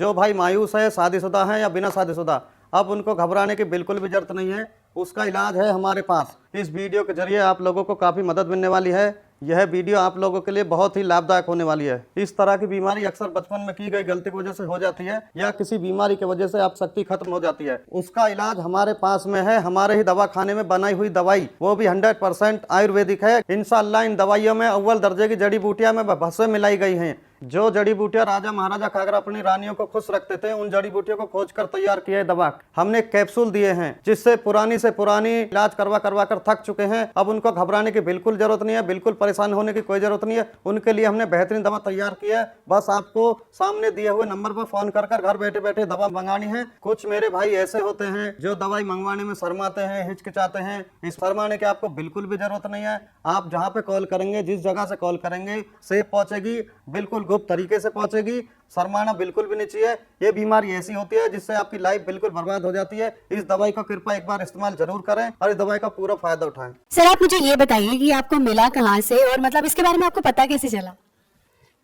जो भाई मायूस है, शादीशुदा है या बिना शादीशुदा, अब उनको घबराने की बिल्कुल भी जरूरत नहीं है। उसका इलाज है हमारे पास। इस वीडियो के जरिए आप लोगों को काफ़ी मदद मिलने वाली है। यह वीडियो आप लोगों के लिए बहुत ही लाभदायक होने वाली है। इस तरह की बीमारी अक्सर बचपन में की गई गलती की वजह से हो जाती है या किसी बीमारी की वजह से आप शक्ति खत्म हो जाती है। उसका इलाज हमारे पास में है। हमारे ही दवा खाने में बनाई हुई दवाई, वो भी 100% आयुर्वेदिक है। इंशाअल्लाह इन दवाइयों में अव्वल दर्जे की जड़ी बूटियां में भस्म मिलाई गई हैं। जो जड़ी बूटियां राजा महाराजा खाकर अपनी रानियों को खुश रखते थे, उन जड़ी बूटियों को खोज कर तैयार किए दवा। हमने कैप्सूल दिए हैं जिससे पुरानी से पुरानी इलाज करवा कर थक चुके हैं। अब उनको घबराने की बिल्कुल जरूरत नहीं है, बिल्कुल परेशान होने की कोई जरूरत नहीं है। उनके लिए हमने बेहतरीन दवा तैयार की है। बस आपको सामने दिए हुए नंबर पर फोन कर घर बैठे बैठे दवा मंगानी है। कुछ मेरे भाई ऐसे होते हैं जो दवाई मंगवाने में शर्माते हैं, हिचकिचाते हैं। इस शर्माने की आपको बिल्कुल भी जरूरत नहीं है। आप जहाँ पे कॉल करेंगे, जिस जगह से कॉल करेंगे, सेफ पहुंचेगी, बिल्कुल गुप्त तरीके से पहुंचेगी। शर्माना बिल्कुल भी नहीं चाहिए। ये बीमारी ऐसी होती है जिससे आपकी लाइफ बिल्कुल बर्बाद हो जाती है। इस दवाई का कृपया एक बार इस्तेमाल जरूर करें और इस दवाई का पूरा फायदा उठाएं। सर, आप मुझे ये बताइए कि आपको मिला कहाँ से और मतलब इसके बारे में आपको पता कैसे चला?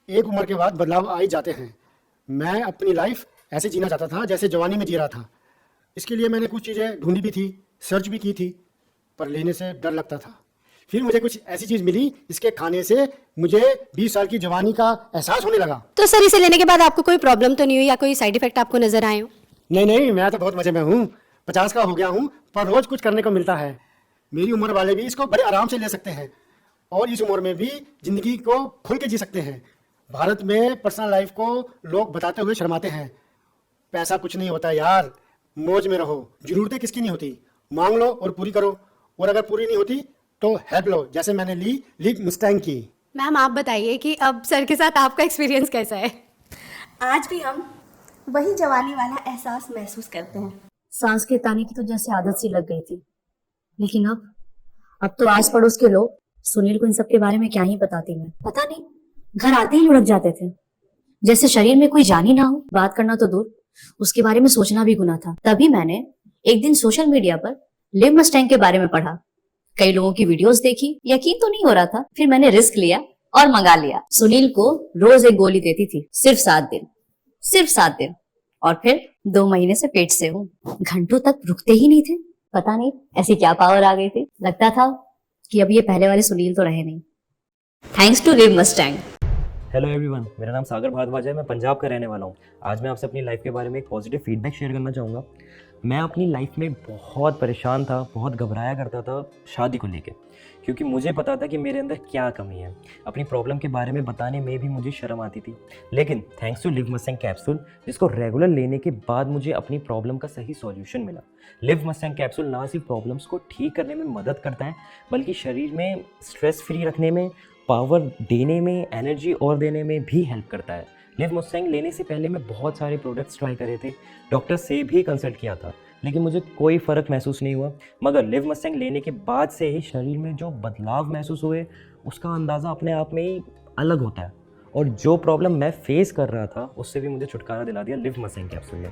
एक उम्र के बाद बदलाव आ ही जाते हैं। मैं अपनी लाइफ ऐसे जीना चाहता था जैसे जवानी में जी रहा था। इसके लिए मैंने कुछ चीज़ें ढूंढी भी थी, सर्च भी की थी, पर लेने से डर लगता था। फिर मुझे कुछ ऐसी चीज़ मिली जिसके खाने से मुझे 20 साल की जवानी का एहसास होने लगा। तो सर, इसे लेने के बाद आपको कोई प्रॉब्लम तो नहीं हुई या कोई साइड इफेक्ट आपको नजर आए हो? नहीं, मैं तो बहुत मजे में हूँ। 50 का हो गया हूँ, पर रोज कुछ करने को मिलता है। मेरी उम्र वाले भी इसको बड़े आराम से ले सकते हैं और इस उम्र में भी जिंदगी को खुल के जी सकते हैं। भारत में पर्सनल लाइफ को लोग बताते हुए शर्माते हैं। पैसा कुछ नहीं होता यार, मौज में रहो। जरूरतें किसकी नहीं होती, मांग लो और पूरी करो। और अगर पूरी नहीं होती तो हेल्प लो, जैसे मैंने लिव मुस्टैंग की। मैम, आप बताइए कि अब सर के साथ आपका एक्सपीरियंस कैसा है? आज भी हम वही जवानी वाला एहसास महसूस करते हैं। सांस के ताने की तो जैसे आदत सी लग गई थी, लेकिन अब तो आस पड़ोस के लोग सुनील को इन सब के बारे में क्या ही बताती। मैं पता नहीं, घर आते ही लुढ़क जाते थे, जैसे शरीर में कोई जान ही ना हो। बात करना तो दूर, उसके बारे में सोचना भी गुनाह था। तभी मैंने एक दिन सोशल मीडिया पर लिव मस्टैंग के बारे में पढ़ा, कई लोगों की वीडियोस देखी, यकीन तो नहीं हो रहा था। फिर मैंने रिस्क लिया और मंगा लिया। सुनील को रोज एक गोली देती थी, सिर्फ 7 दिन, और फिर 2 महीने से पेट से हूँ। घंटों तक रुकते ही नहीं थे। पता नहीं ऐसी क्या पावर आ गई थी। लगता था कि अब ये पहले वाले सुनील तो रहे नहीं। Thanks to live mustang. Hello everyone, मेरा नाम सागर भारद्वाज है। मैं पंजाब का रहने वाला हूँ। आज मैं आपसे अपनी लाइफ के बारे में एक पॉजिटिव फीडबैक शेयर करना चाहूँगा। मैं अपनी लाइफ में बहुत परेशान था, बहुत घबराया करता था शादी को लेके, क्योंकि मुझे पता था कि मेरे अंदर क्या कमी है। अपनी प्रॉब्लम के बारे में बताने में भी मुझे शर्म आती थी। लेकिन thanks to live mustang capsule, जिसको रेगुलर लेने के बाद मुझे अपनी प्रॉब्लम का सही सॉल्यूशन मिला। लिव मस्टैंग कैप्सूल ना सिर्फ प्रॉब्लम्स को ठीक करने में मदद करता है, बल्कि शरीर में स्ट्रेस फ्री रखने में, पावर देने में, एनर्जी और देने में भी हेल्प करता है। लिव मस्टैंग लेने से पहले मैं बहुत सारे प्रोडक्ट्स ट्राई करे थे, डॉक्टर से भी कंसल्ट किया था, लेकिन मुझे कोई फ़र्क महसूस नहीं हुआ। मगर लिव मस्टैंग लेने के बाद से ही शरीर में जो बदलाव महसूस हुए, उसका अंदाज़ा अपने आप में ही अलग होता है। और जो प्रॉब्लम मैं फेस कर रहा था, उससे भी मुझे छुटकारा दिला दिया लिव मस्टैंग कैप्सूल ने।